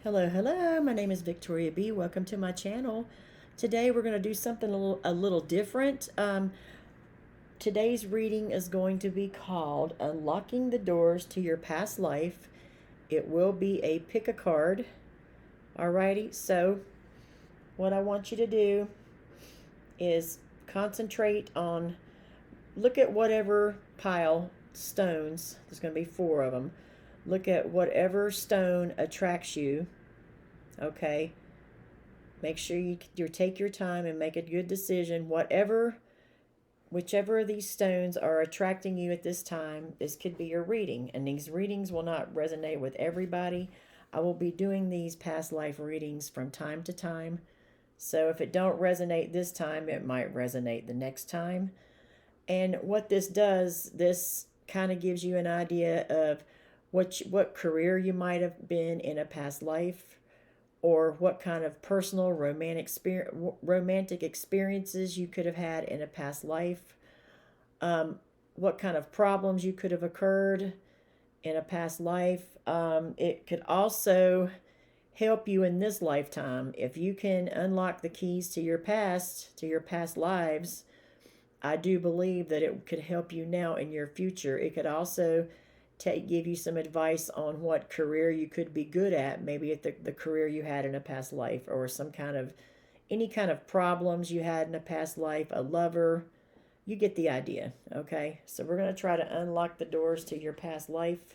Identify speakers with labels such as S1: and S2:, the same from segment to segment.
S1: Hello, hello. My name is Victoria B. Welcome to my channel. Today we're going to do something a little different. Today's reading is going to be called Unlocking the Doors to Your Past Life. It will be a pick a card. Alrighty, so what I want you to do is concentrate on, look at whatever pile stones, there's going to be 4 of them. Look at whatever stone attracts you, okay? Make sure you take your time and make a good decision. Whichever of these stones are attracting you at this time, this could be your reading. And these readings will not resonate with everybody. I will be doing these past life readings from time to time. So if it don't resonate this time, it might resonate the next time. And what this does, this kind of gives you an idea of what career you might have been in a past life, or what kind of personal romantic experiences you could have had in a past life, what kind of problems you could have occurred in a past life. It could also help you in this lifetime. If you can unlock the keys to your past lives, I do believe that it could help you now in your future. It could also give you some advice on what career you could be good at, maybe at the career you had in a past life, or any kind of problems you had in a past life, a lover. You get the idea, okay? So we're going to try to unlock the doors to your past life.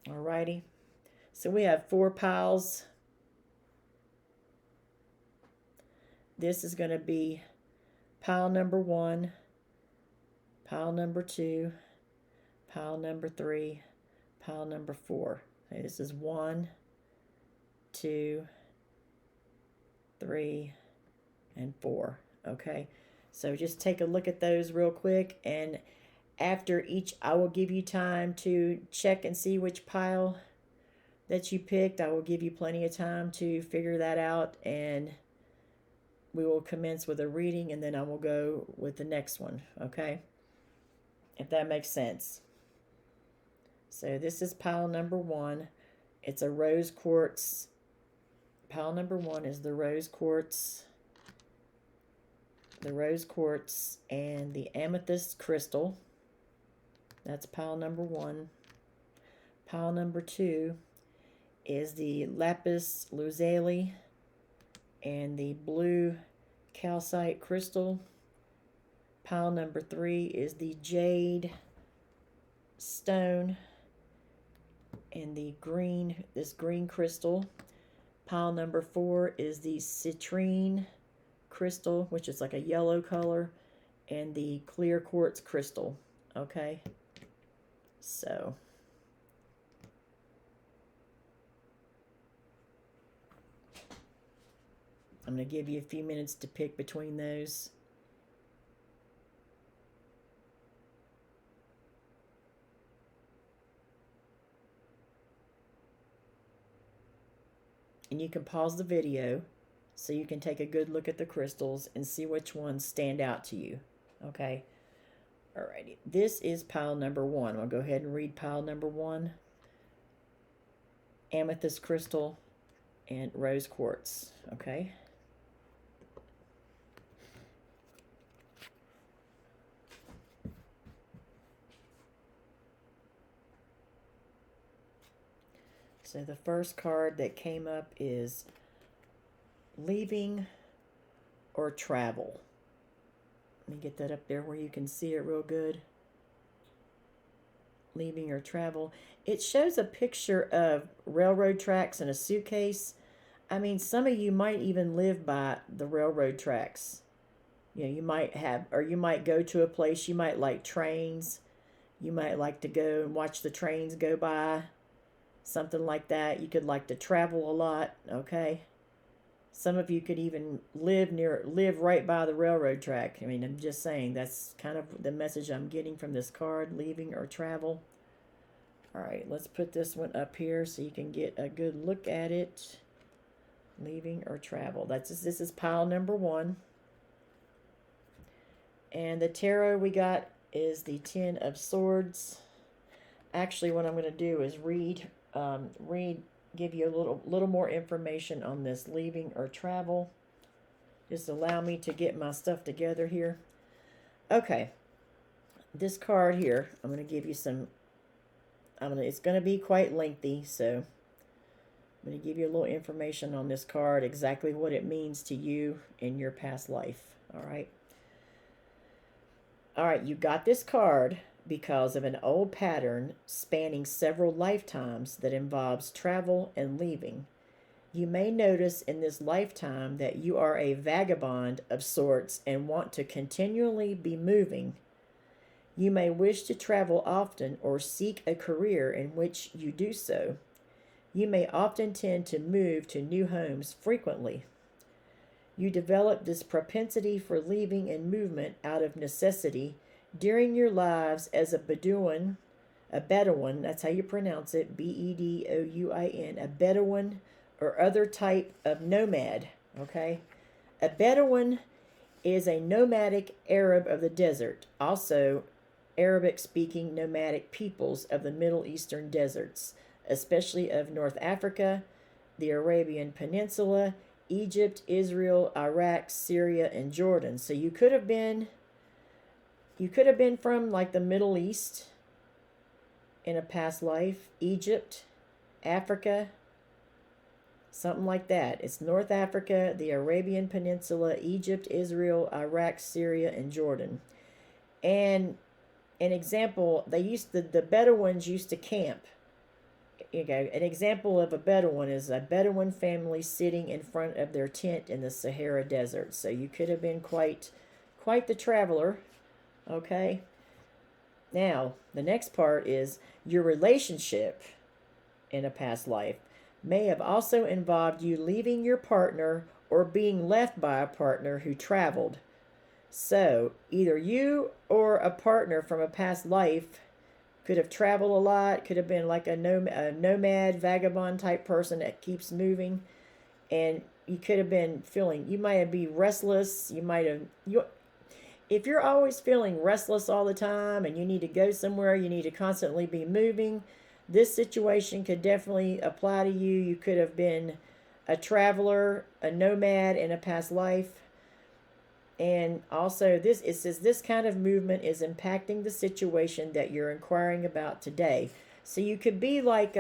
S1: Alrighty. So we have 4 piles. This is going to be pile number 1, pile number 2, pile number 3, pile number 4. Okay, this is 1, 2, 3, and 4. Okay, so just take a look at those real quick, and after each, I will give you time to check and see which pile that you picked. I will give you plenty of time to figure that out, and we will commence with a reading, and then I will go with the next one, okay? If that makes sense. So this is pile number 1. It's a rose quartz. Pile number 1 is the rose quartz, and the amethyst crystal. That's pile number 1. Pile number 2 is the lapis lazuli and the blue calcite crystal. Pile number 3 is the jade stone and this green crystal. Pile number 4 is the citrine crystal, which is like a yellow color, and the clear quartz crystal. Okay, so I'm going to give you a few minutes to pick between those. And you can pause the video so you can take a good look at the crystals and see which ones stand out to you. Okay. Alrighty. This is pile number 1. I'll go ahead and read pile number 1. Amethyst crystal and rose quartz. Okay. So the first card that came up is leaving or travel. Let me get that up there where you can see it real good. Leaving or travel. It shows a picture of railroad tracks and a suitcase. I mean, some of you might even live by the railroad tracks. You know, you might go to a place, you might like trains. You might like to go and watch the trains go by. Something like that. You could like to travel a lot, okay? Some of you could even live right by the railroad track. I mean, I'm just saying, that's kind of the message I'm getting from this card, leaving or travel. All right, let's put this one up here so you can get a good look at it. Leaving or travel. This is pile number 1. And the tarot we got is the 10 of Swords. Actually, what I'm going to do is read give you a little more information on this leaving or travel. Just allow me to get my stuff together here. Okay, this card here, I'm going to give you some. It's going to be quite lengthy, so I'm going to give you a little information on this card, exactly what it means to you in your past life. All right. All right, you got this card because of an old pattern spanning several lifetimes that involves travel and leaving. You may notice in this lifetime that you are a vagabond of sorts and want to continually be moving. You may wish to travel often or seek a career in which you do so. You may often tend to move to new homes frequently. You develop this propensity for leaving and movement out of necessity during your lives as a Bedouin, that's how you pronounce it, Bedouin, a Bedouin or other type of nomad, okay? A Bedouin is a nomadic Arab of the desert, also Arabic-speaking nomadic peoples of the Middle Eastern deserts, especially of North Africa, the Arabian Peninsula, Egypt, Israel, Iraq, Syria, and Jordan. So you could have been from like the Middle East in a past life, Egypt, Africa, something like that. It's North Africa, the Arabian Peninsula, Egypt, Israel, Iraq, Syria, and Jordan. And an example, the Bedouins used to camp. An example of a Bedouin is a Bedouin family sitting in front of their tent in the Sahara Desert. So you could have been quite the traveler. Okay. Now, the next part is your relationship in a past life may have also involved you leaving your partner or being left by a partner who traveled. So, either you or a partner from a past life could have traveled a lot, could have been like a nomad, vagabond type person that keeps moving, and you could have been you might be restless, if you're always feeling restless all the time and you need to go somewhere, you need to constantly be moving, this situation could definitely apply to you. You could have been a traveler, a nomad in a past life. And also it says this kind of movement is impacting the situation that you're inquiring about today. So you could be like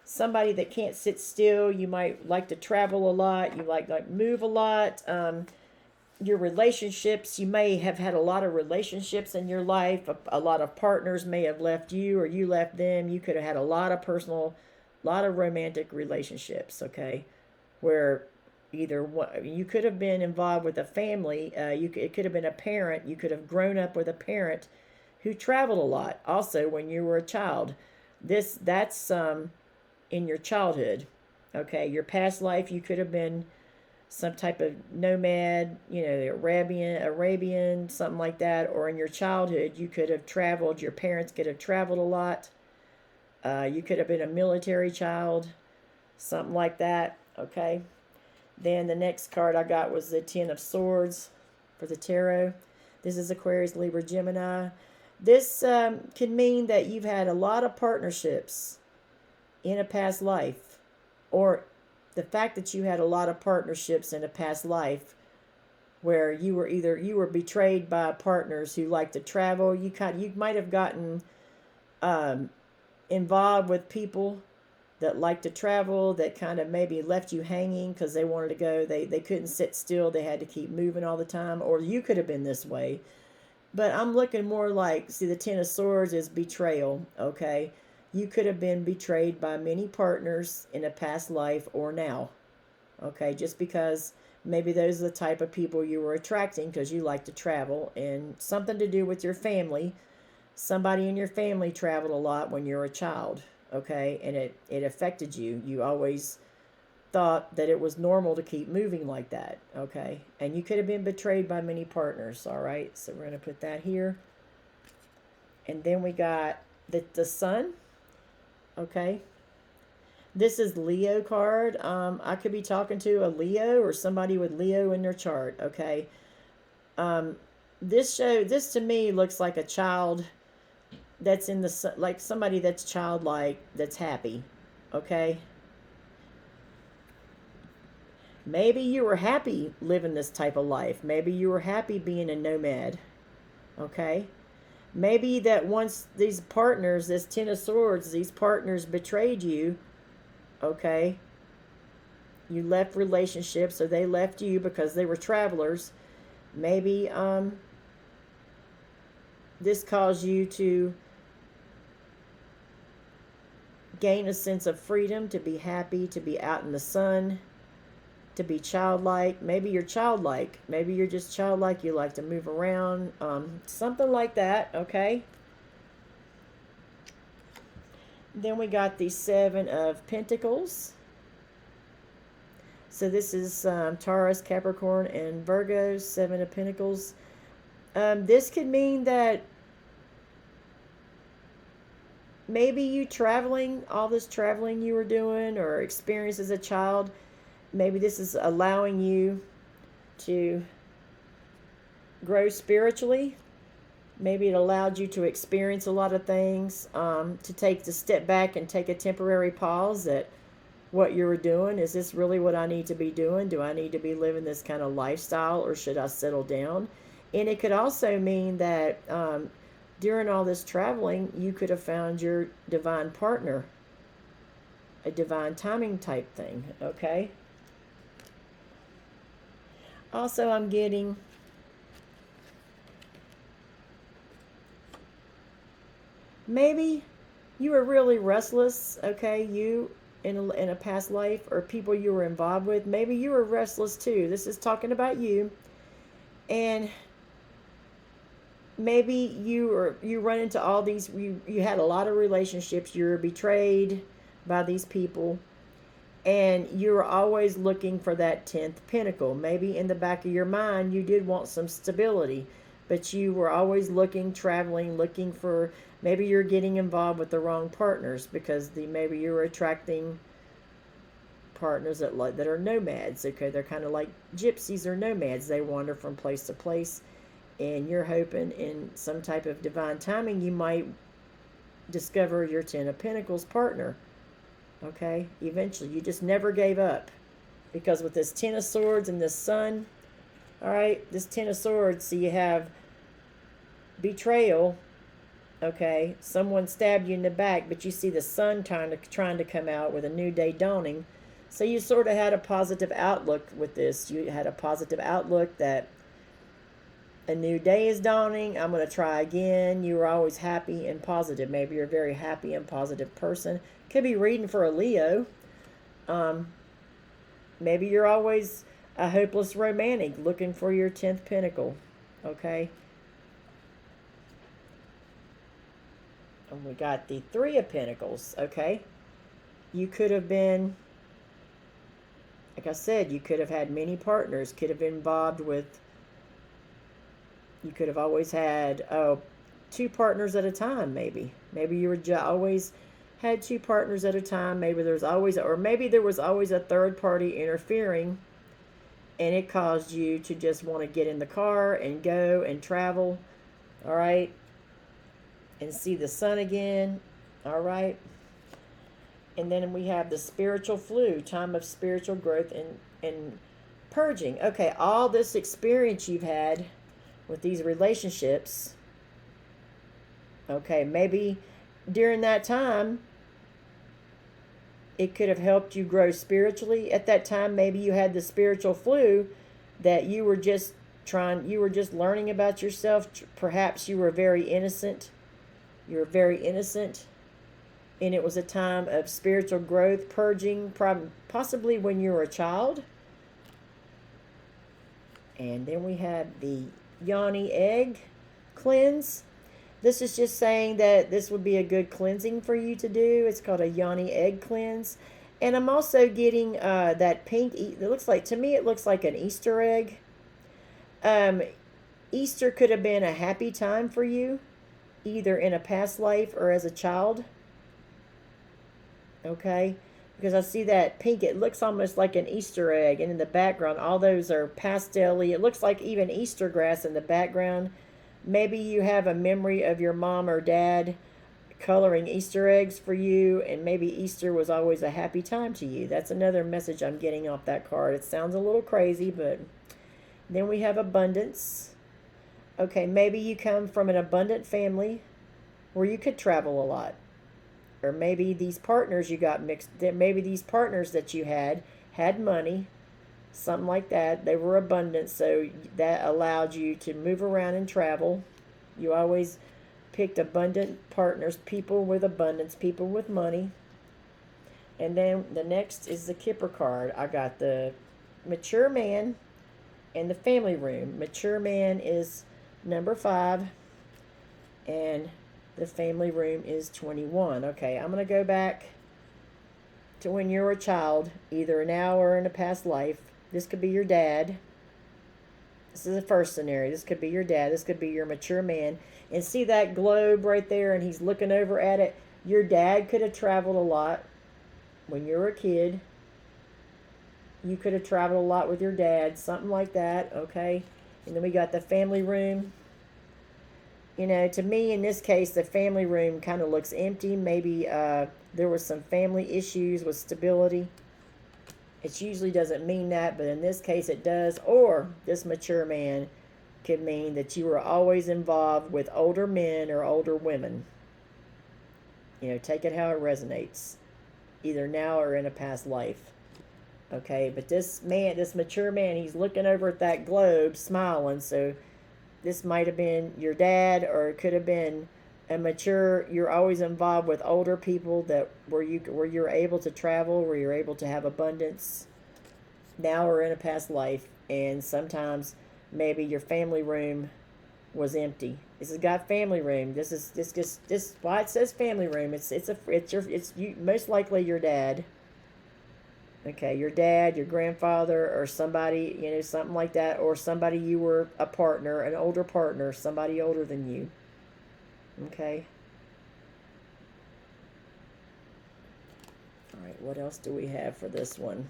S1: somebody that can't sit still. You might like to travel a lot. You like move a lot. Your relationships, you may have had a lot of relationships in your life. A lot of partners may have left you or you left them. You could have had a lot of romantic relationships, okay? Where you could have been involved with a family. It could have been a parent. You could have grown up with a parent who traveled a lot. Also, when you were a child, that's in your childhood. Okay, your past life, you could have been some type of nomad, Arabian, something like that. Or in your childhood, you could have traveled. Your parents could have traveled a lot. You could have been a military child, something like that. Okay. Then the next card I got was the Ten of Swords for the tarot. This is Aquarius, Libra, Gemini. This can mean that you've had a lot of partnerships in a past life, or the fact that you had a lot of partnerships in a past life where you were betrayed by partners who like to travel. You might have gotten involved with people that like to travel, that kind of maybe left you hanging because they wanted to go. They couldn't sit still. They had to keep moving all the time. Or you could have been this way. But I'm looking more like, see, the Ten of Swords is betrayal, okay? You could have been betrayed by many partners in a past life or now, okay? Just because maybe those are the type of people you were attracting because you like to travel, and something to do with your family. Somebody in your family traveled a lot when you were a child, okay? And it affected you. You always thought that it was normal to keep moving like that, okay? And you could have been betrayed by many partners, all right? So we're going to put that here. And then we got the Sun, okay? This is Leo card. I could be talking to a Leo or somebody with Leo in their chart, okay? This to me looks like a child that's in the, like somebody that's childlike, that's happy, okay? Maybe you were happy living this type of life. Maybe you were happy being a nomad. Okay? Maybe that once these partners, this Ten of Swords, these partners betrayed you, okay? You left relationships or they left you because they were travelers. Maybe this caused you to gain a sense of freedom, to be happy, to be out in the sun, to be childlike. Maybe you're childlike. Maybe you're just childlike. You like to move around. Something like that, okay? Then we got the Seven of Pentacles. So this is Taurus, Capricorn, and Virgo, Seven of Pentacles. This could mean that maybe you traveling, all this traveling you were doing or experienced as a child, maybe this is allowing you to grow spiritually. Maybe it allowed you to experience a lot of things, to take the step back and take a temporary pause at what you were doing. Is this really what I need to be doing? Do I need to be living this kind of lifestyle, or should I settle down? And it could also mean that during all this traveling, you could have found your divine partner, a divine timing type thing, okay? Also, I'm getting maybe you were really restless, okay? You in a past life, or people you were involved with, maybe you were restless too. This is talking about you. And maybe you run into all these, you had a lot of relationships, you were betrayed by these people, and you were always looking for that 10th pinnacle. Maybe in the back of your mind you did want some stability, but you were always looking, traveling, looking for, maybe you're getting involved with the wrong partners because maybe you were attracting partners that are nomads. Okay, they're kind of like gypsies or nomads. They wander from place to place, and you're hoping in some type of divine timing you might discover your 10 of Pentacles partner. Okay, eventually. You just never gave up, because with this 10 of Swords and this Sun, all right, this 10 of Swords, so you have betrayal. Okay, someone stabbed you in the back, but you see the sun trying to come out with a new day dawning. So you sort of had a positive outlook with this. You had a positive outlook that a new day is dawning. I'm going to try again. You were always happy and positive. Maybe you're a very happy and positive person. Could be reading for a Leo. Maybe you're always a hopeless romantic looking for your 10th pinnacle. Okay. And we got the Three of Pentacles. Okay. You could have been, like I said, you could have had many partners. Could have been involved with, you could have always had two partners at a time, maybe. Maybe you were always had two partners at a time. Maybe there was always, or maybe there was always a third party interfering, and it caused you to just want to get in the car and go and travel, all right, and see the sun again, all right. And then we have the spiritual flu, time of spiritual growth and purging. Okay, all this experience you've had with these relationships, okay, maybe during that time it could have helped you grow spiritually. At that time, maybe you had the spiritual flu that you were just learning about yourself. Perhaps you were very innocent. You were very innocent, and it was a time of spiritual growth, purging, possibly when you were a child. And then we have the Yoni egg cleanse. This is just saying that this would be a good cleansing for you to do. It's called a Yoni egg cleanse. And I'm also getting that pink, it looks like, to me it looks like an Easter egg. Easter could have been a happy time for you, either in a past life or as a child. Okay, because I see that pink, it looks almost like an Easter egg, and in the background all those are pastel-y. It looks like even Easter grass in the background. Maybe you have a memory of your mom or dad coloring Easter eggs for you, and maybe Easter was always a happy time to you. That's another message I'm getting off that card. It sounds a little crazy, but then we have abundance. Okay, maybe you come from an abundant family where you could travel a lot. Or maybe these partners you got mixed, maybe these partners that you had money, something like that. They were abundant, so that allowed you to move around and travel. You always picked abundant partners, people with abundance, people with money. And then the next is the Kipper card. I got the mature man and the family room. Mature man is number 5, and the family room is 21. Okay, I'm going to go back to when you were a child, either now or in a past life. This could be your dad. This is the first scenario. This could be your dad. This could be your mature man. And see that globe right there, and he's looking over at it. Your dad could have traveled a lot when you were a kid. You could have traveled a lot with your dad, something like that, okay? And then we got the family room. You know, to me, in this case, the family room kind of looks empty. Maybe there was some family issues with stability. It usually doesn't mean that, but in this case it does. Or this mature man could mean that you were always involved with older men or older women. You know, take it how it resonates, either now or in a past life. Okay, but this man, this mature man, he's looking over at that globe, smiling. So this might have been your dad, or it could have been a mature. You're always involved with older people that where you're able to travel, where you're able to have abundance, now or in a past life. And sometimes maybe your family room was empty. This has got family room. This why it says family room. It's you, most likely your dad. Okay, your dad, your grandfather, or somebody, you know, something like that, or somebody you were a partner, an older partner, somebody older than you. Okay. All right, what else do we have for this one?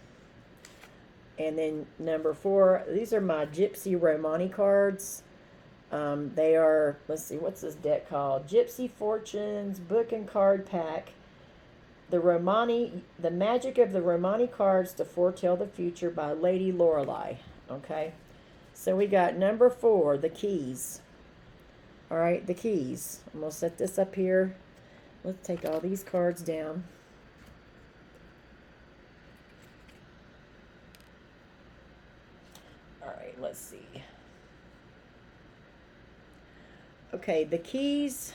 S1: And then number 4, these are my Gypsy Romani cards. They are, let's see, what's this deck called? Gypsy Fortunes Book and Card Pack. The Magic of the Romani Cards to Foretell the Future by Lady Lorelei. Okay, so we got number 4, the keys. All right, the keys. I'm going to set this up here. Let's take all these cards down. All right, let's see. Okay, the keys.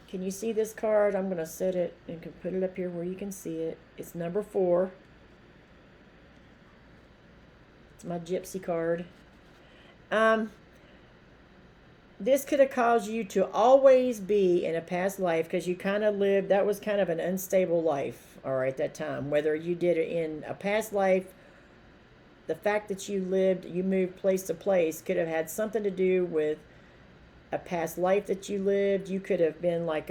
S1: Can you see this card? I'm going to set it and can put it up here where you can see it. It's number 4. It's my Gypsy card. This could have caused you to always be in a past life, because you kind of lived, that was kind of an unstable life, all right, that time. Whether you did it in a past life, the fact that you moved place to place could have had something to do with a past life that you lived. You could have been like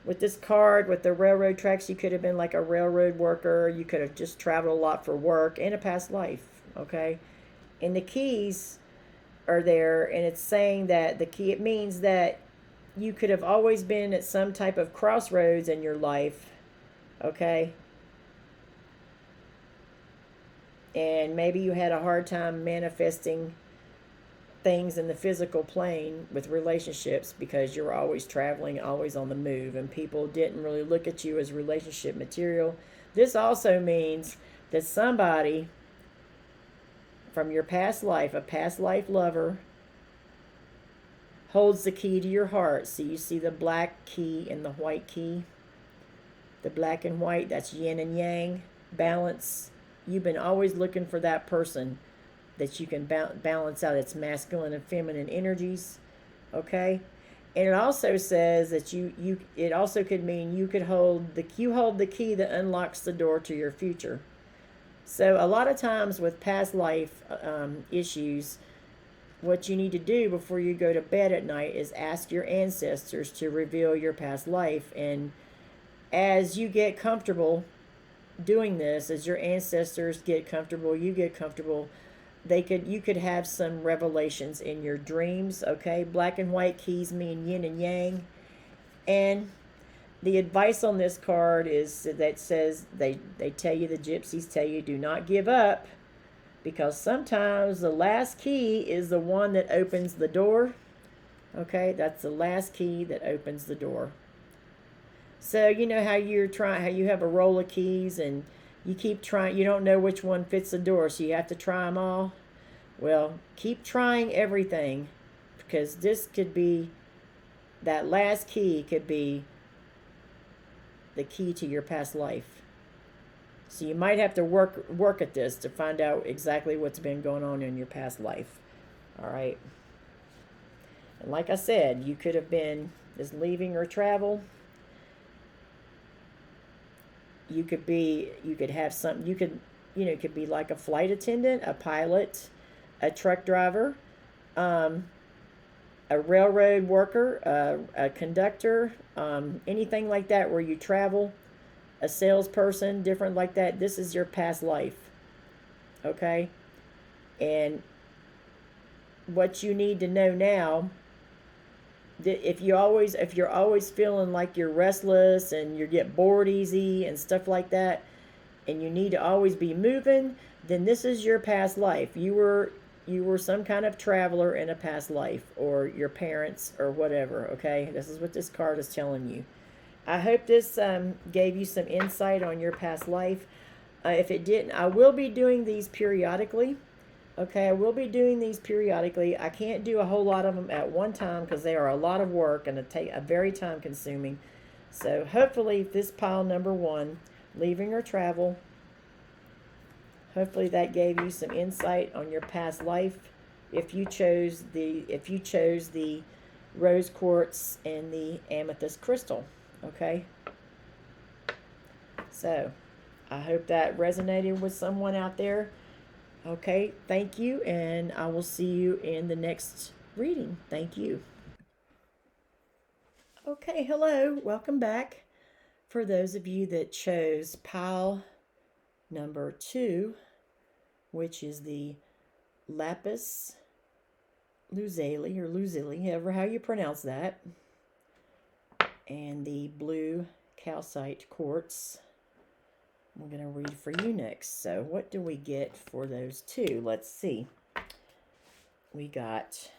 S1: with this card, with the railroad tracks, you could have been like a railroad worker. You could have just traveled a lot for work in a past life, okay? And the keys are there, and it's saying that it means that you could have always been at some type of crossroads in your life, okay? And maybe you had a hard time manifesting things in the physical plane with relationships, because you're always traveling, always on the move, and people didn't really look at you as relationship material. This also means that somebody from your past life, a past life lover, holds the key to your heart. So you see the black key and the white key. The black and white, that's yin and yang, balance. You've been always looking for that person that you can balance out its masculine and feminine energies, okay? And it also says that it also could mean you hold the key that unlocks the door to your future. So a lot of times with past life issues, what you need to do before you go to bed at night is ask your ancestors to reveal your past life. And as you get comfortable doing this, as your ancestors get comfortable, you get comfortable, you could have some revelations in your dreams, okay? Black and white keys mean yin and yang. And the advice on this card is that says they tell you, the gypsies tell you, do not give up, because sometimes the last key is the one that opens the door. Okay, that's the last key that opens the door. So you know how how you have a roll of keys and you keep trying, you don't know which one fits the door, so you have to try them all. Well, keep trying everything, because this could be, that last key could be the key to your past life. So you might have to work at this to find out exactly what's been going on in your past life. All right. And like I said, you could have been just leaving or travel. You could have something, it could be like a flight attendant, a pilot, a truck driver, a railroad worker, a conductor, anything like that where you travel, a salesperson, different like that. This is your past life. Okay? And what you need to know now, if you're always feeling like you're restless and you get bored easy and stuff like that, and you need to always be moving, then this is your past life. You were some kind of traveler in a past life, or your parents or whatever. Okay, this is what this card is telling you. I hope this gave you some insight on your past life. If it didn't, I will be doing these periodically. Okay, I will be doing these periodically. I can't do a whole lot of them at one time because they are a lot of work and a very time consuming. So hopefully this pile number 1, leaving or travel, hopefully that gave you some insight on your past life. If you chose the rose quartz and the amethyst crystal. Okay. So I hope that resonated with someone out there. Okay, thank you, and I will see you in the next reading. Thank you. Okay, hello, welcome back. For those of you that chose pile number 2, which is the lapis lazuli, or lazuli, however how you pronounce that, and the blue calcite quartz, I'm going to read for you next. So what do we get for those 2? Let's see. We got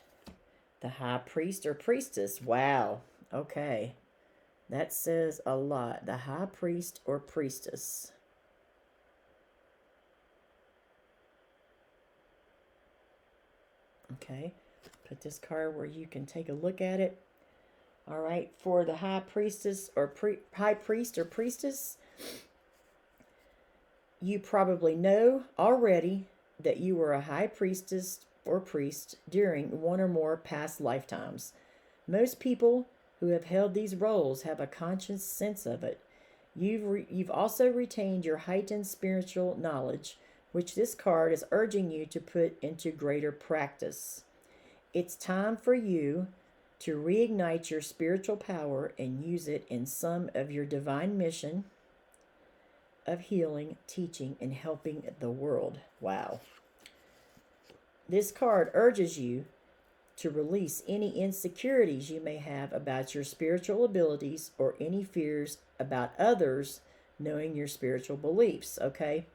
S1: the high priest or priestess. Wow. Okay. That says a lot. The high priest or priestess. Okay. Put this card where you can take a look at it. All right. For the high priestess or high priest or priestess, you probably know already that you were a high priestess or priest during one or more past lifetimes. Most people who have held these roles have a conscious sense of it. You've also retained your heightened spiritual knowledge, which this card is urging you to put into greater practice. It's time for you to reignite your spiritual power and use it in some of your divine mission of healing, teaching, and helping the world. Wow. This card urges you to release any insecurities you may have about your spiritual abilities or any fears about others knowing your spiritual beliefs. Okay,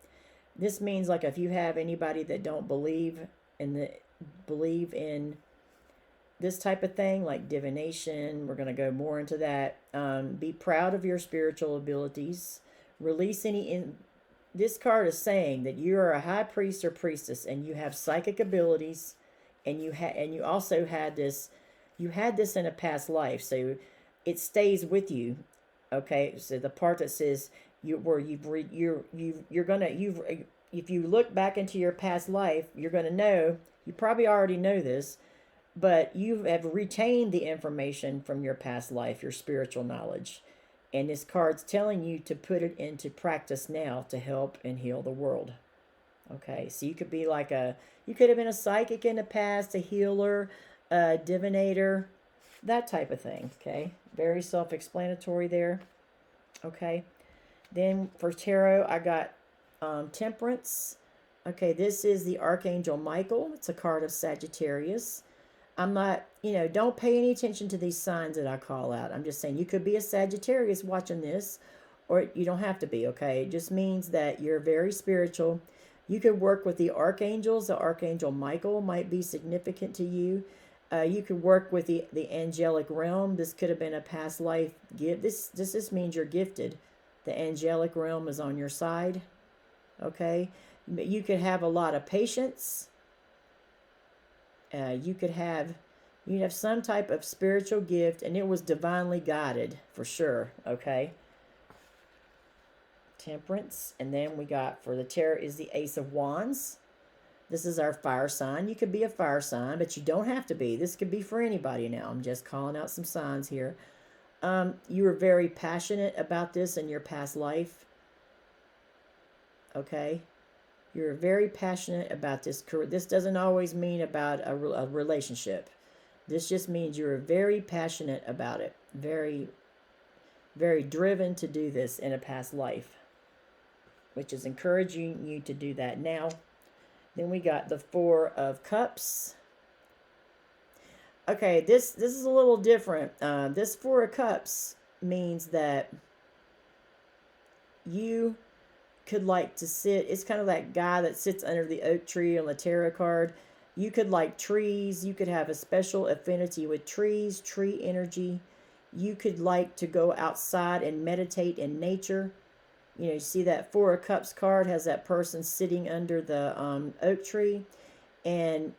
S1: this means like if you have anybody that don't believe in this type of thing, like divination, we're going to go more into that. Be proud of your spiritual abilities. Release any this card is saying that you are a high priest or priestess and you have psychic abilities, and you also had this in a past life, so it stays with you. Okay, so the part that says if you look back into your past life, you're going to know, you probably already know this, but you have retained the information from your past life, your spiritual knowledge. And this card's telling you to put it into practice now to help and heal the world. Okay, so you could be you could have been a psychic in the past, a healer, a divinator, that type of thing. Okay, very self-explanatory there. Okay, then for tarot, I got Temperance. Okay, this is the Archangel Michael. It's a card of Sagittarius. I'm not, don't pay any attention to these signs that I call out. I'm just saying you could be a Sagittarius watching this, or you don't have to be, okay? It just means that you're very spiritual. You could work with the archangels. The Archangel Michael might be significant to you. You could work with the angelic realm. This could have been a past life gift. This just means you're gifted. The angelic realm is on your side, okay? You could have a lot of patience. You'd have some type of spiritual gift, and it was divinely guided for sure, okay? Temperance. And then we got for the tarot is the Ace of Wands. This is our fire sign. You could be a fire sign, but you don't have to be. This could be for anybody now. I'm just calling out some signs here. You were very passionate about this in your past life. Okay? You're very passionate about this. This doesn't always mean about a relationship. This just means you're very passionate about it. Very, very driven to do this in a past life, which is encouraging you to do that now. Then we got the Four of Cups. Okay, this is a little different. This Four of Cups means that you could like to sit. It's kind of that guy that sits under the oak tree on the tarot card. You could like trees. You could have a special affinity with trees, tree energy. You could like to go outside and meditate in nature. You see that Four of Cups card has that person sitting under the oak tree, and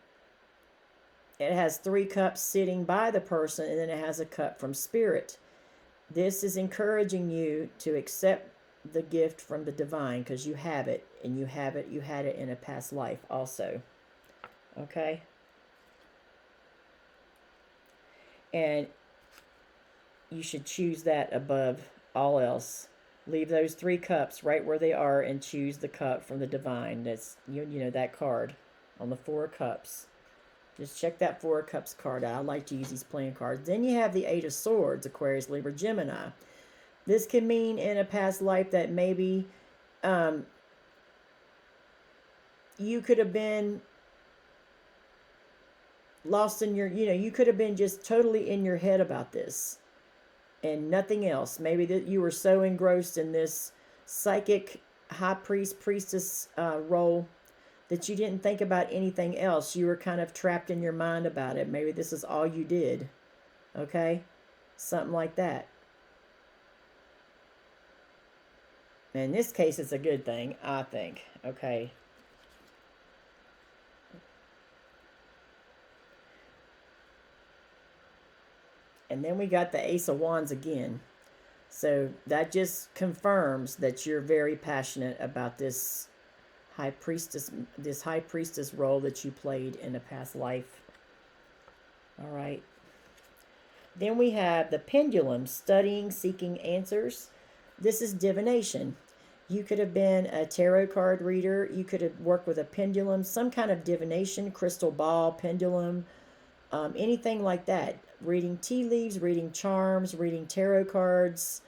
S1: it has 3 cups sitting by the person, and then it has a cup from spirit. This is encouraging you to accept the gift from the divine, because you have it, and you had it in a past life also. Okay? And you should choose that above all else. Leave those 3 cups right where they are and choose the cup from the divine. That's, that card on the 4 of Cups. Just check that 4 of Cups card out. I like to use these playing cards. Then you have the 8 of Swords, Aquarius, Libra, Gemini. This can mean in a past life that maybe you could have been lost in your, you could have been just totally in your head about this and nothing else. Maybe that you were so engrossed in this psychic high priestess role that you didn't think about anything else. You were kind of trapped in your mind about it. Maybe this is all you did. Okay? Something like that. In this case, it's a good thing, I think. Okay. And then we got the Ace of Wands again. So that just confirms that you're very passionate about this high priestess role that you played in a past life. All right. Then we have the Pendulum, studying, seeking answers. This is divination. You could have been a tarot card reader. You could have worked with a pendulum, some kind of divination, crystal ball, pendulum, anything like that. Reading tea leaves, reading charms, reading tarot cards,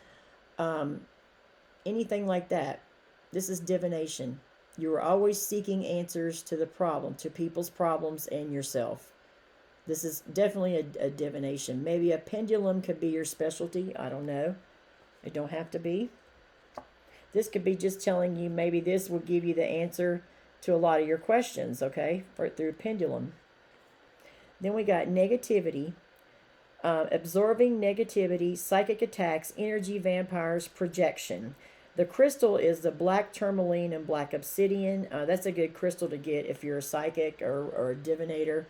S1: anything like that. This is divination. You are always seeking answers to the problem, to people's problems and yourself. This is definitely a divination. Maybe a pendulum could be your specialty. I don't know. It don't have to be. This could be just telling you maybe this will give you the answer to a lot of your questions, okay, through pendulum. Then we got negativity, absorbing negativity, psychic attacks, energy vampires, projection. The crystal is the black tourmaline and black obsidian. That's a good crystal to get if you're a psychic or a divinator.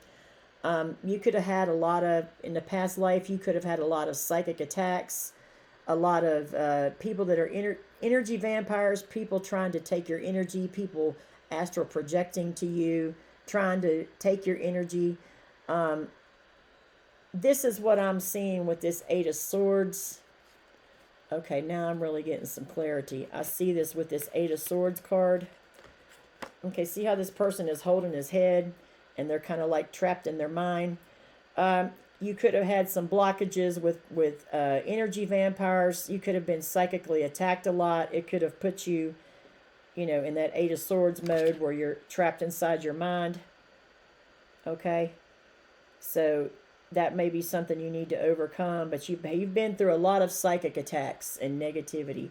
S1: You could have had a lot of, in the past life, you could have had a lot of psychic attacks, a lot of people that are energy vampires, people trying to take your energy, people astral projecting to you, trying to take your energy. This is what I'm seeing with this 8 of Swords. Okay, now I'm really getting some clarity. I see this with this 8 of Swords card. Okay, see how this person is holding his head and they're kind of like trapped in their mind. You could have had some blockages with energy vampires. You could have been psychically attacked a lot. It could have put you, in that 8 of Swords mode where you're trapped inside your mind. Okay? So that may be something you need to overcome, but you've been through a lot of psychic attacks and negativity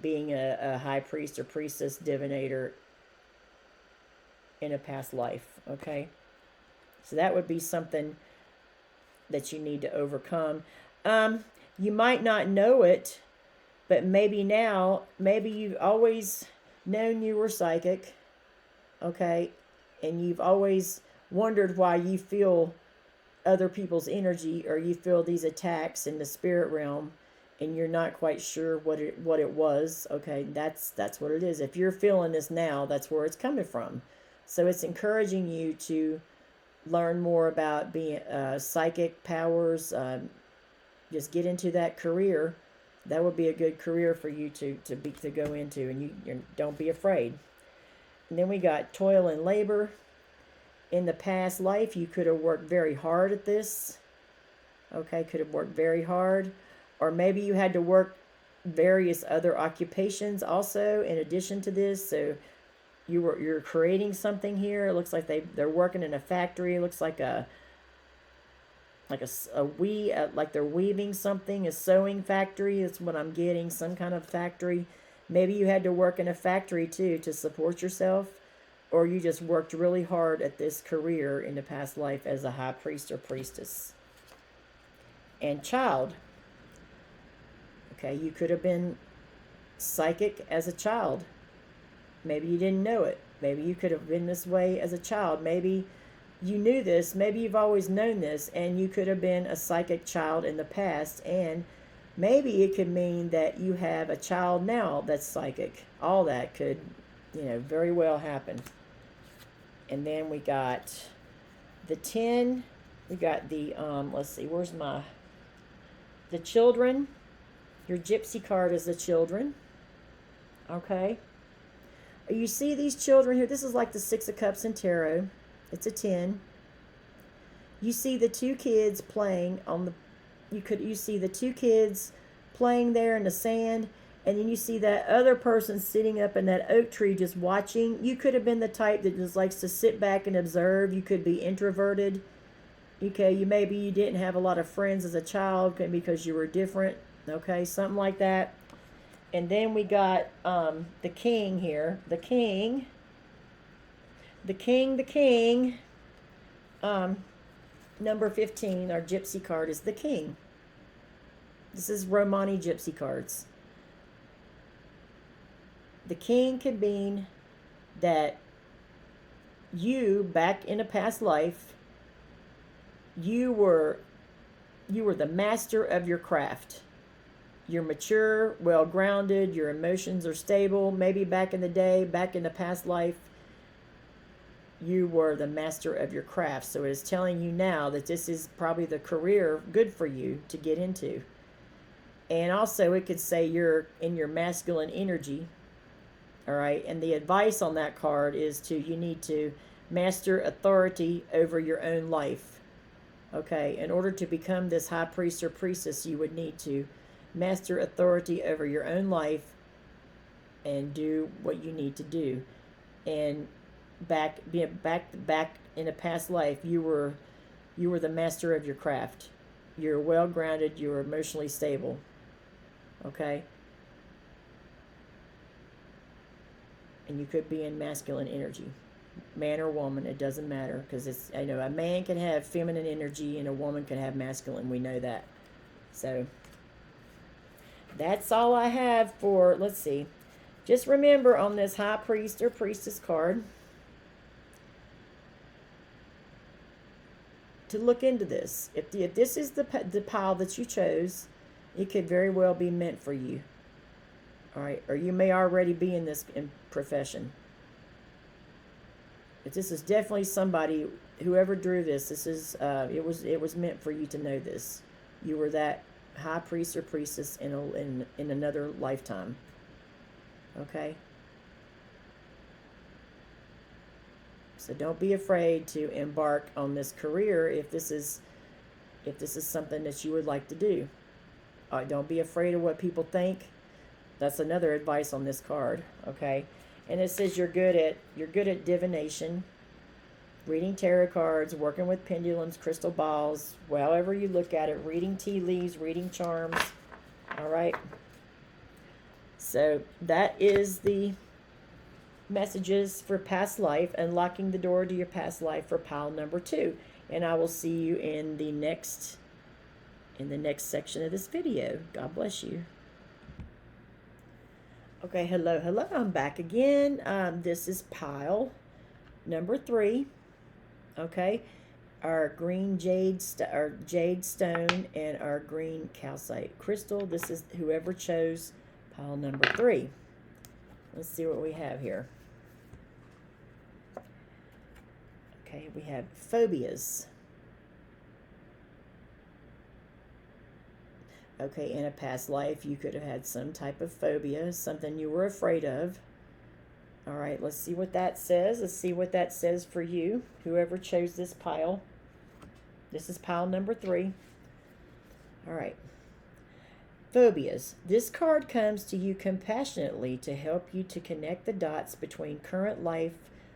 S1: being a high priest or priestess divinator in a past life, okay? So that would be something that you need to overcome. You might not know it, but maybe now, maybe you've always known you were psychic, okay? And you've always wondered why you feel other people's energy, or you feel these attacks in the spirit realm, and you're not quite sure what it was. Okay, that's what it is. If you're feeling this now, that's where it's coming from. So it's encouraging you to learn more about being psychic powers. Just get into that career. That would be a good career for you to go into, and you don't be afraid. And then we got toil and labor. In the past life, you could have worked very hard at this. Okay, could have worked very hard. Or maybe you had to work various other occupations also in addition to this. So you're creating something here. It looks like they're working in a factory. It looks like like they're weaving something, a sewing factory. That's what I'm getting, some kind of factory. Maybe you had to work in a factory too to support yourself. Or you just worked really hard at this career in the past life as a high priest or priestess. And child. Okay, you could have been psychic as a child. Maybe you didn't know it. Maybe you could have been this way as a child. Maybe you knew this. Maybe you've always known this, and you could have been a psychic child in the past. And maybe it could mean that you have a child now that's psychic. All that could, very well happen. And then we got the 10. We got the, let's see, the children. Your gypsy card is the children. Okay. You see these children here. This is like the 6 of Cups in Tarot. It's a 10. You see the two kids playing on the, you see the two kids playing there in the sand. And then you see that other person sitting up in that oak tree just watching. You could have been the type that just likes to sit back and observe. You could be introverted. Okay, maybe you didn't have a lot of friends as a child because you were different. Okay, something like that. And then we got the king here. The king. Number 15, our gypsy card is the king. This is Romani gypsy cards. The king could mean that you, back in a past life, you were the master of your craft. You're mature, well-grounded, your emotions are stable. Maybe back in the day, back in the past life, you were the master of your craft. So it is telling you now that this is probably the career good for you to get into. And also it could say you're in your masculine energy. All right, and the advice on that card is you need to master authority over your own life. Okay, in order to become this high priest or priestess, you would need to master authority over your own life and do what you need to do. And back in a past life, you were the master of your craft. You're well grounded, you're emotionally stable. Okay? And you could be in masculine energy, man or woman, it doesn't matter, because it's, a man can have feminine energy and a woman can have masculine. We know that. So that's all I have for, let's see. Just remember on this high priest or priestess card to look into this. If this is the pile that you chose, it could very well be meant for you. All right, or you may already be in this profession. But this is definitely somebody, whoever drew this, it was meant for you to know this. You were that high priest or priestess in another lifetime. Okay? So don't be afraid to embark on this career if this is something that you would like to do. Don't be afraid of what people think. That's another advice on this card, okay? And it says you're good at divination. reading tarot cards, working with pendulums, crystal balls, however you look at it, reading tea leaves, reading charms. All right. So that is the messages for past life, unlocking the door to your past life for pile number 2. And I will see you in the next section of this video. God bless you. Okay, hello. I'm back again. This is pile number 3. Okay, our green jade stone and our green calcite crystal. This is whoever chose pile number 3. Let's see what we have here. Okay, we have phobias. Okay, in a past life, you could have had some type of phobia, something you were afraid of. All right, let's see what that says. Let's see what that says for you, whoever chose this pile. This is pile number 3. All right. Phobias. This card comes to you compassionately to help you to connect the dots between current life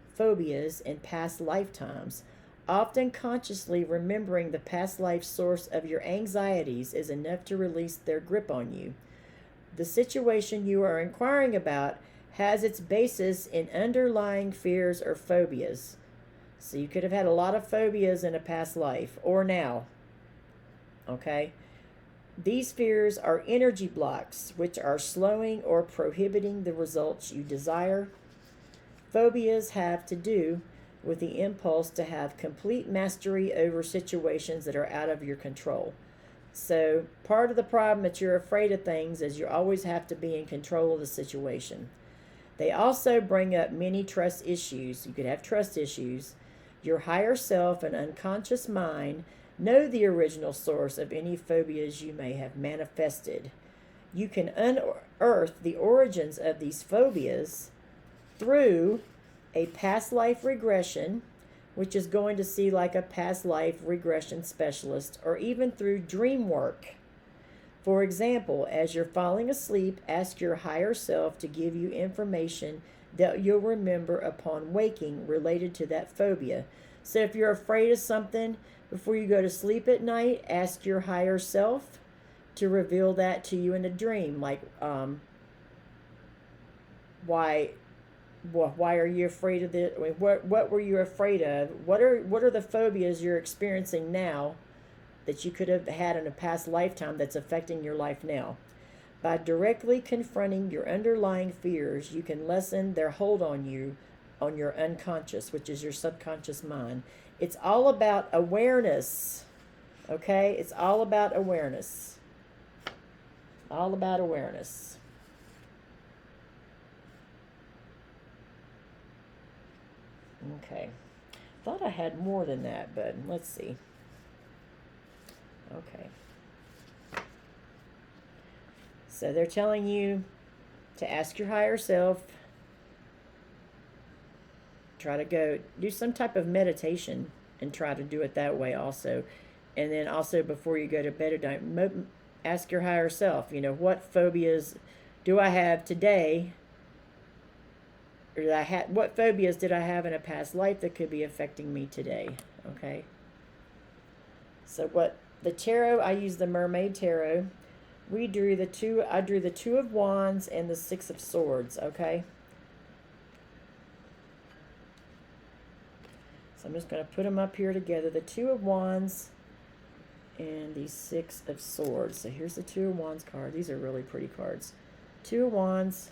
S1: phobias and past lifetimes. Often consciously remembering the past life source of your anxieties is enough to release their grip on you. The situation you are inquiring about has its basis in underlying fears or phobias. So you could have had a lot of phobias in a past life or now. Okay? These fears are energy blocks which are slowing or prohibiting the results you desire. Phobias have to do with the impulse to have complete mastery over situations that are out of your control. So part of the problem that you're afraid of things is you always have to be in control of the situation. They also bring up many trust issues. You could have trust issues. Your higher self and unconscious mind know the original source of any phobias you may have manifested. You can unearth the origins of these phobias through a past life regression, which is going to see like a past life regression specialist, or even through dream work. For example, as you're falling asleep, ask your higher self to give you information that you'll remember upon waking related to that phobia. So if you're afraid of something, before you go to sleep at night, ask your higher self to reveal that to you in a dream. Like, why are you afraid of this? I mean, what were you afraid of? What are the phobias you're experiencing now that you could have had in a past lifetime that's affecting your life now? By directly confronting your underlying fears, you can lessen their hold on you, on your unconscious, which is your subconscious mind. It's all about awareness, okay? It's all about awareness. All about awareness. Okay. Thought I had more than that, but let's see. Okay. So they're telling you to ask your higher self, try to go do some type of meditation and try to do it that way also. And then also before you go to bed at night, ask your higher self, what phobias do I have today? Or what phobias did I have in a past life that could be affecting me today? Okay. So what the tarot, I use the Mermaid Tarot. I drew the Two of Wands and the Six of Swords, okay? So I'm just going to put them up here together. The Two of Wands and the Six of Swords. So here's the Two of Wands card. These are really pretty cards. Two of Wands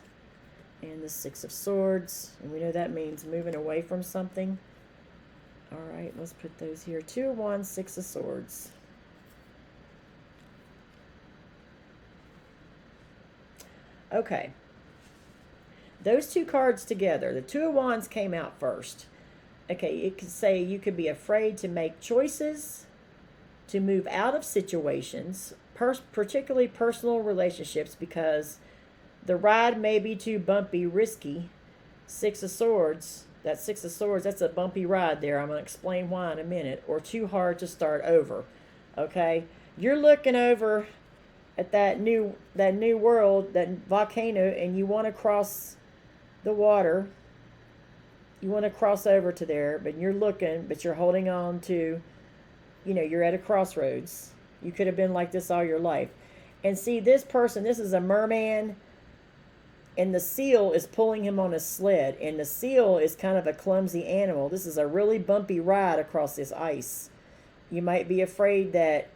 S1: and the Six of Swords. And we know that means moving away from something. All right, let's put those here. Two of Wands, Six of Swords. Okay. Those two cards together. The Two of Wands came out first. Okay, it could say you could be afraid to make choices, to move out of situations, particularly personal relationships, because the ride may be too bumpy, risky. Six of Swords, that Six of Swords, that's a bumpy ride there. I'm going to explain why in a minute. Or too hard to start over. Okay? You're looking over at that new world, that volcano, and you want to cross the water. You want to cross over to there, but you're looking, but you're holding on to, you're at a crossroads. You could have been like this all your life. And see, this person, this is a merman, and the seal is pulling him on a sled. And the seal is kind of a clumsy animal. This is a really bumpy ride across this ice. You might be afraid that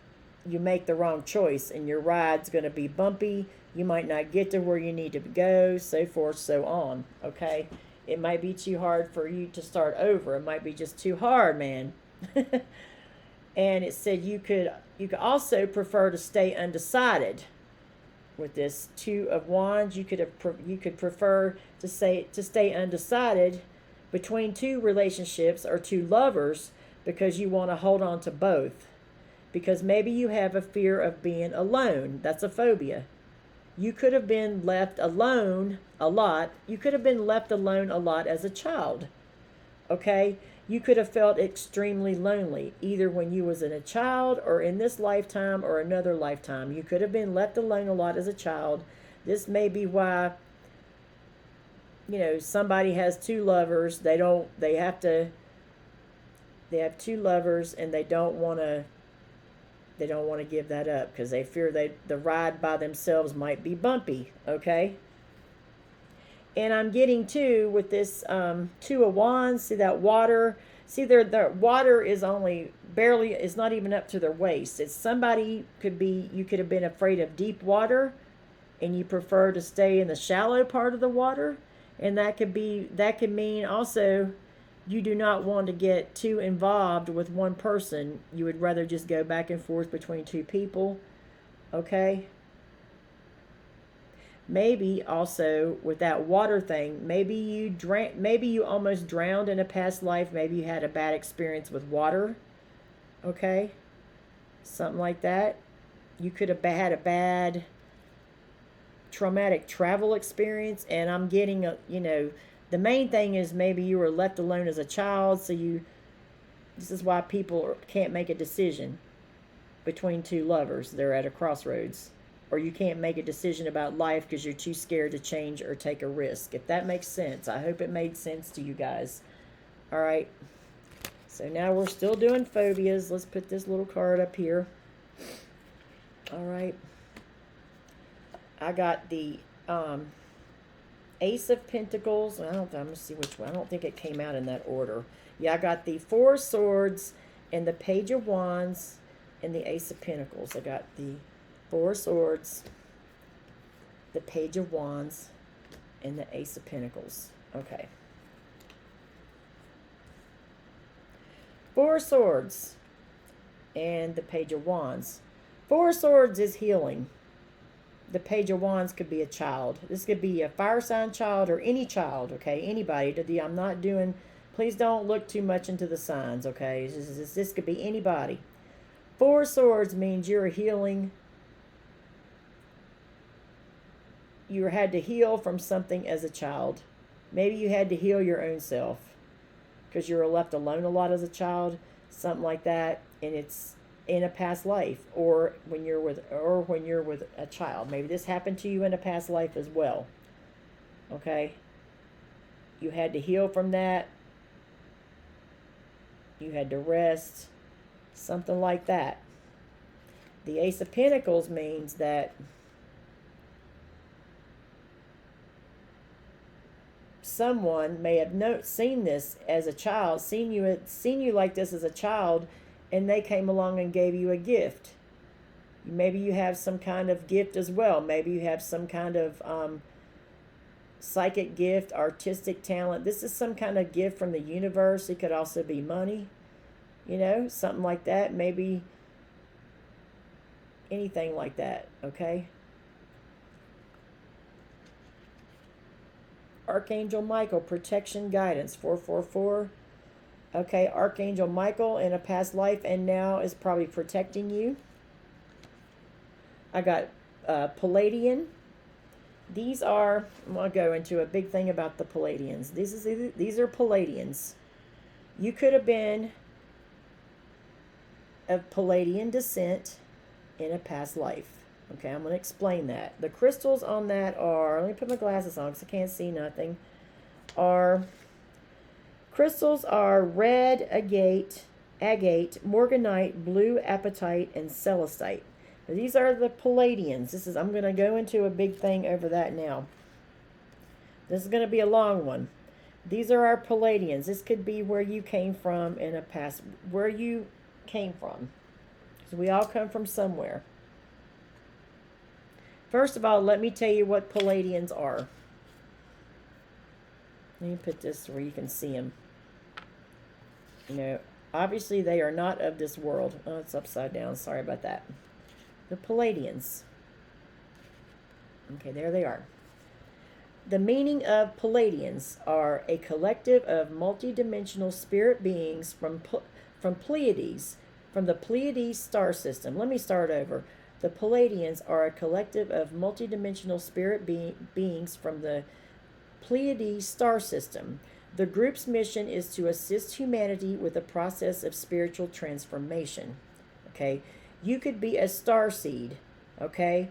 S1: you make the wrong choice and your ride's going to be bumpy. You might not get to where you need to go, so forth, so on. Okay? It might be too hard for you to start over. It might be just too hard, man. And it said you could also prefer to stay undecided. With this Two of Wands, you could prefer to stay undecided between two relationships or two lovers because you want to hold on to both. Because maybe you have a fear of being alone. That's a phobia. You could have been left alone a lot. You could have been left alone a lot as a child. Okay? You could have felt extremely lonely, either when you was in a child or in this lifetime or another lifetime. You could have been left alone a lot as a child. This may be why, somebody has two lovers. They have two lovers and they don't want to give that up because they fear the ride by themselves might be bumpy, okay? And I'm getting to with this Two of Wands. See that water? See, the water is is not even up to their waist. It's you could have been afraid of deep water and you prefer to stay in the shallow part of the water. And that could mean also you do not want to get too involved with one person. You would rather just go back and forth between two people. Okay? Maybe also with that water thing, maybe you almost drowned in a past life. Maybe you had a bad experience with water. Okay? Something like that. You could have had a bad traumatic travel experience, and I'm getting the main thing is maybe you were left alone as a child, so this is why people can't make a decision between two lovers. They're at a crossroads. Or you can't make a decision about life because you're too scared to change or take a risk. If that makes sense. I hope it made sense to you guys. All right. So now we're still doing phobias. Let's put this little card up here. All right. I got the Ace of Pentacles. I'm going to see which one. I don't think it came out in that order. Yeah, I got the Four of Swords and the Page of Wands and the Ace of Pentacles. I got the Four of Swords, the Page of Wands, and the Ace of Pentacles. Okay. Four of Swords and the Page of Wands. Four of Swords is healing. The Page of Wands could be a child. This could be a fire sign child or any child, okay? Anybody. I'm not doing... Please don't look too much into the signs, okay? This could be anybody. Four of Swords means you're healing... You had to heal from something as a child. Maybe you had to heal your own self because you were left alone a lot as a child, something like that, and it's in a past life or when you're with a child. Maybe this happened to you in a past life as well. Okay? You had to heal from that. You had to rest, something like that. The Ace of Pentacles means that someone may have seen this as a child, seen you like this as a child, and they came along and gave you a gift. Maybe you have some kind of gift as well. Maybe you have some kind of psychic gift, artistic talent. This is some kind of gift from the universe. It could also be money, something like that. Maybe anything like that, okay? Archangel Michael, protection, guidance, 444. Okay, Archangel Michael in a past life and now is probably protecting you. I got Palladian. These are, I'm going to go into a big thing about the Palladians. These are Palladians. You could have been of Palladian descent in a past life. Okay, I'm going to explain that. The crystals on that are, let me put my glasses on because I can't see nothing, are Crystals are red agate, morganite, blue apatite, and celestite. Now, these are the Palladians. I'm going to go into a big thing over that now. This is going to be a long one. These are our Palladians. This could be where you came from in a past, where you came from. So we all come from somewhere. First of all, let me tell you what Palladians are. Let me put this where you can see them. You know, obviously they are not of this world. Oh, it's upside down. Sorry about that. The Palladians. Okay, there they are. The meaning of Palladians are a collective of multidimensional spirit beings from Pleiades, from the Pleiades star system. Let me start over. The Palladians are a collective of multidimensional spirit beings from the Pleiades star system. The group's mission is to assist humanity with the process of spiritual transformation. Okay, you could be a star seed. Okay,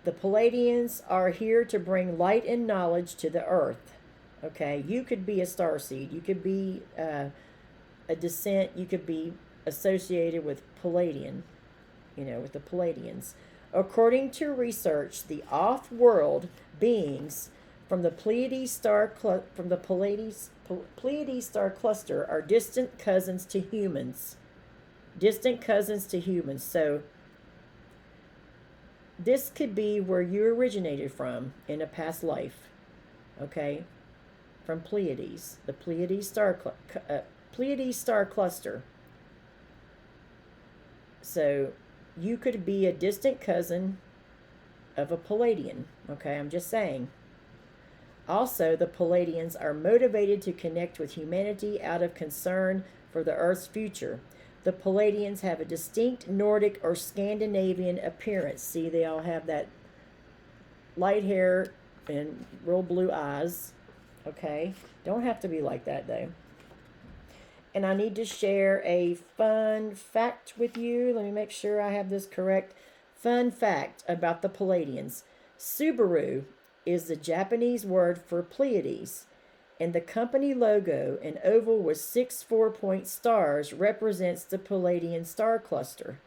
S1: the Palladians are here to bring light and knowledge to the earth. Okay, you could be a star seed. You could be a descent. You could be associated with Palladian. You know, with the Palladians. According to research, the off-world beings from the Pleiades star Pleiades star cluster are distant cousins to humans. Distant cousins to humans. So this could be where you originated from in a past life. Okay, from Pleiades, the Pleiades star cluster. So you could be a distant cousin of a Palladian. Okay, I'm just saying. Also, the Palladians are motivated to connect with humanity out of concern for the Earth's future. The Palladians have a distinct Nordic or Scandinavian appearance. See, they all have that light hair and real blue eyes. Okay, don't have to be like that though. And I need to share a fun fact with you. Let me make sure I have this correct. Fun fact about the Palladians. Subaru is the Japanese word for Pleiades, and the company logo, an oval with 6 4-point stars, represents the Palladian star cluster.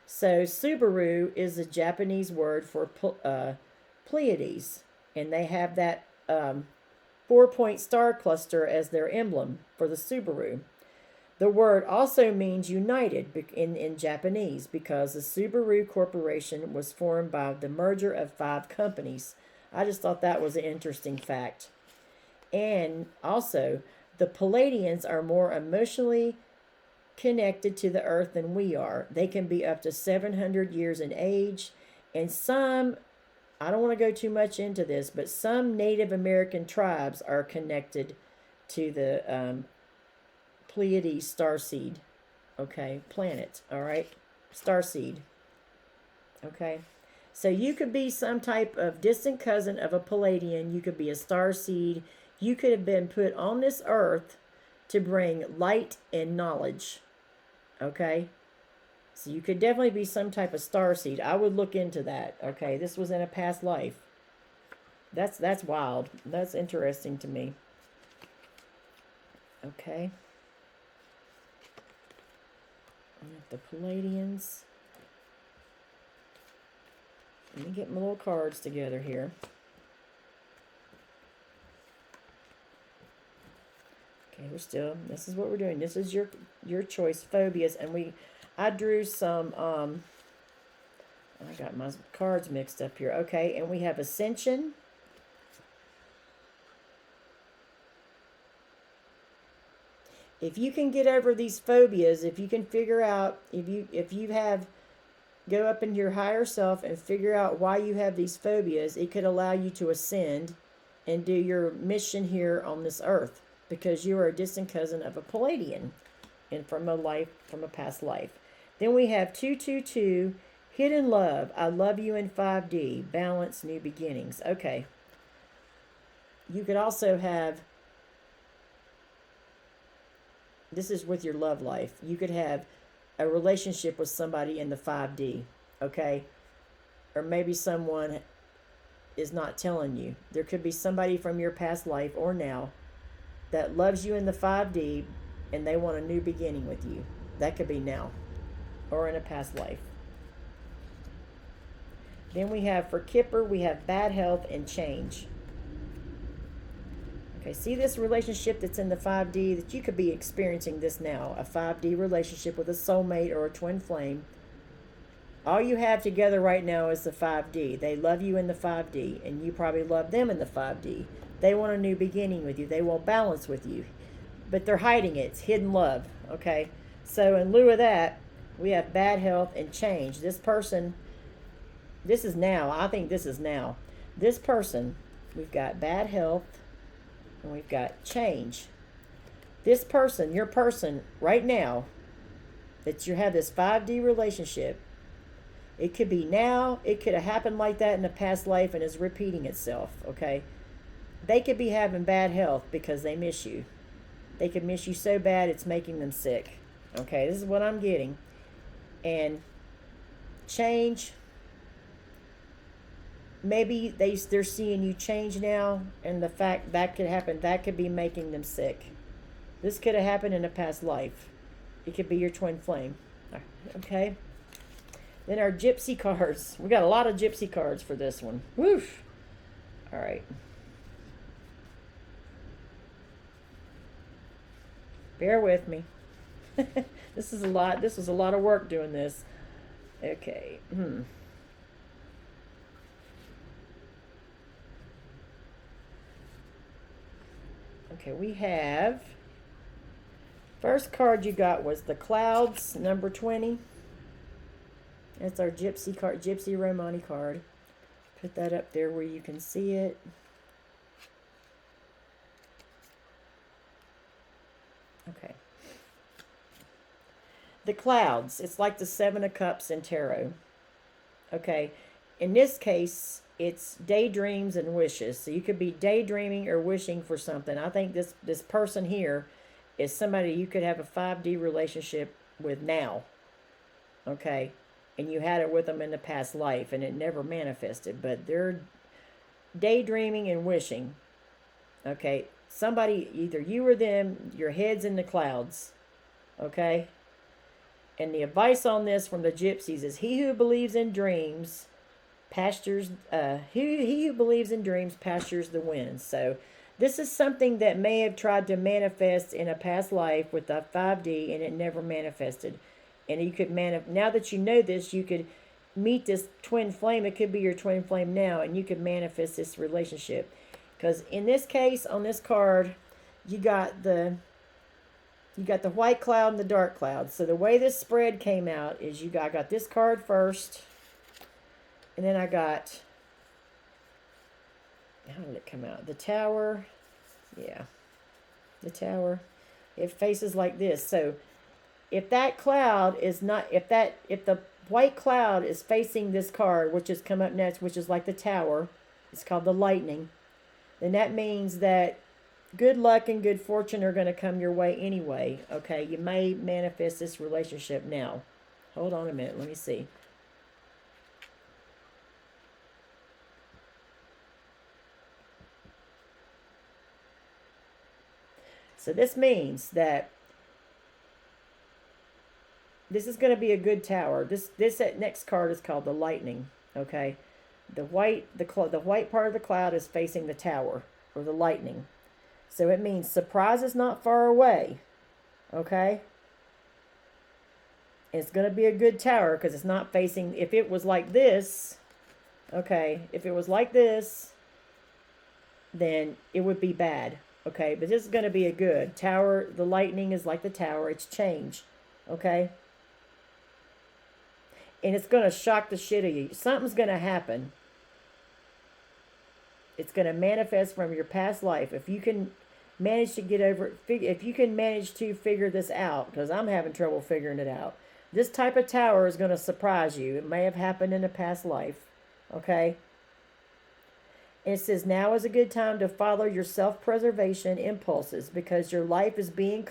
S1: So Subaru is the Japanese word for Pleiades, and they have that 4-point star cluster as their emblem for the Subaru. The word also means united in Japanese because the Subaru Corporation was formed by the merger of 5 companies. I just thought that was an interesting fact. And also, the Palladians are more emotionally connected to the earth than we are. They can be up to 700 years in age. And some, I don't want to go too much into this, but some Native American tribes are connected to the Pleiades starseed. Okay, planet. All right, starseed. Okay. So you could be some type of distant cousin of a Palladian. You could be a star seed. You could have been put on this earth to bring light and knowledge. Okay? So you could definitely be some type of star seed. I would look into that. Okay? This was in a past life. That's wild. That's interesting to me. Okay? The Palladians. Let me get my little cards together here. Okay, this is what we're doing. This is your choice, phobias. And I drew some, I got my cards mixed up here. Okay, and we have ascension. If you can get over these phobias, if you can figure out, if you have, go up into your higher self and figure out why you have these phobias, it could allow you to ascend and do your mission here on this earth, because you are a distant cousin of a Palladian and from a past life. Then we have 222, hidden love. I love you in 5D, balance, new beginnings. Okay. You could also have, this is with your love life. You could have a relationship with somebody in the 5D, okay? Or maybe someone is not telling you. There could be somebody from your past life or now that loves you in the 5D and they want a new beginning with you. That could be now or in a past life. Then we have for Kipper, we have bad health and change. Okay, see this relationship that's in the 5D, that you could be experiencing this now, a 5D relationship with a soulmate or a twin flame. All you have together right now is the 5D. They love you in the 5D, and you probably love them in the 5D. They want a new beginning with you. They want balance with you, but they're hiding it. It's hidden love, okay? So in lieu of that, we have bad health and change. This person, this is now. I think this is now. This person, we've got bad health, and we've got change. This person, your person, right now, that you have this 5D relationship, it could be now, it could have happened like that in a past life and is repeating itself, okay? They could be having bad health because they miss you. They could miss you so bad it's making them sick, okay? This is what I'm getting. And change, maybe they're seeing you change now, and the fact that could happen, that could be making them sick. This could have happened in a past life. It could be your twin flame, okay? Then our gypsy cards. We got a lot of gypsy cards for this one. Woof. All right. Bear with me. This is a lot. This was a lot of work doing this. Okay. Okay, we have, first card you got was the Clouds, number 20. That's our gypsy card, Gypsy Romani card. Put that up there where you can see it. Okay. The Clouds, it's like the 7 of Cups in tarot. Okay. In this case, it's daydreams and wishes. So you could be daydreaming or wishing for something. I think this person here is somebody you could have a 5D relationship with now. Okay. And you had it with them in the past life and it never manifested, but they're daydreaming and wishing. Okay, somebody, either you or them, your head's in the clouds. Okay, and the advice on this from the gypsies is he who believes in dreams pastures, he who believes in dreams pastures the winds. So this is something that may have tried to manifest in a past life with the 5D and it never manifested. And you could now that you know this, you could meet this twin flame. It could be your twin flame now, and you could manifest this relationship. Because in this case, on this card, you got the white cloud and the dark cloud. So the way this spread came out is I got this card first, and then I got, how did it come out? The Tower. Yeah, the Tower. It faces like this. So if that cloud is not, if the white cloud is facing this card, which has come up next, which is like the Tower, it's called the Lightning, then that means that good luck and good fortune are going to come your way anyway. Okay, you may manifest this relationship now. Hold on a minute, let me see. So this means that this is going to be a good tower. This next card is called the Lightning. Okay, the white part of the cloud is facing the Tower or the Lightning. So it means surprise is not far away. Okay, it's going to be a good tower because it's not facing. If it was like this, okay, if it was like this, then it would be bad. Okay, but this is going to be a good tower. The Lightning is like the Tower. It's change. Okay. And it's going to shock the shit out of you. Something's going to happen. It's going to manifest from your past life. If you can manage to get over it, if you can manage to figure this out, because I'm having trouble figuring it out. This type of tower is going to surprise you. It may have happened in a past life. Okay? And it says, now is a good time to follow your self-preservation impulses because your life is being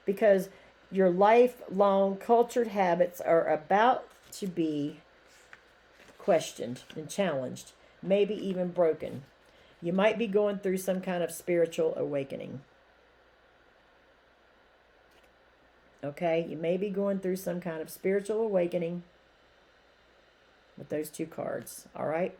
S1: because your lifelong cultured habits are about to be questioned and challenged, maybe even broken. You might be going through some kind of spiritual awakening. Okay? You may be going through some kind of spiritual awakening with those two cards. All right?